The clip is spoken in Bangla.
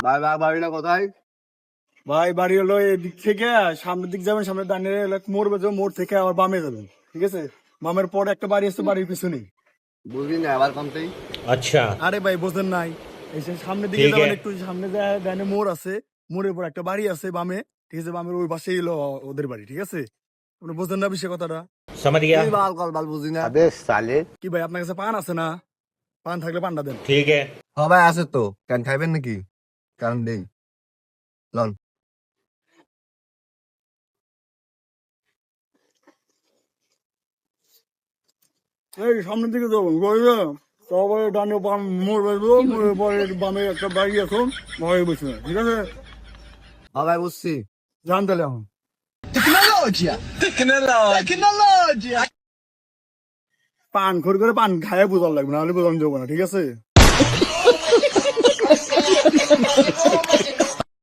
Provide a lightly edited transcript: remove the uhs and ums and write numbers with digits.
ভাই ভাই বাড়িটা কোথায়? ভাই বাড়ি হলো এদিক থেকে সামনের দিক যাবেন, সামনে দাঁড়িয়ে মোড় বেজো, মোড় থেকে আবার বামে যাবেন, ঠিক আছে? বামের পরে একটা বাড়ি আছে, বাড়ির পিছনে। বুঝলি না আবার কমতেই। अच्छा আরে ভাই বোঝেন নাই, এই যে সামনের দিকে ঠিক যাবেন, আছে। একটু সামনে যায় ডানে মোড় আছে, মোড়ের পর একটা বাড়ি আছে বামে, ঠিক আছে? বামের ওই পাশেই হলো ওদের বাড়ি, ঠিক আছে? আপনি বোঝেন না বিষয় কথাটা? समझ गया। তুই বাল কল বাল বুঝি না। কি ভাই আপনার কাছে পান আছে না? পান থাকলে পানটা দেন। ठीक है। সবাই আছে তো, কেন খাইবেন নাকি? কারণ দেই লন। এই সামনের দিকে যাবেন, বুঝলে? তারপরে ডানে বাম মোড় বেজবো, মোড়ের পরে বামে একটা বাড়ি আছে, বাড়ির পিছনে, ঠিক আছে? সবাই বুঝছি। যান তাহলে এখন। পান খড়ি করে পান খায় বোঝার লাগবে, নাহলে বোঝানো যাবো না, ঠিক আছে?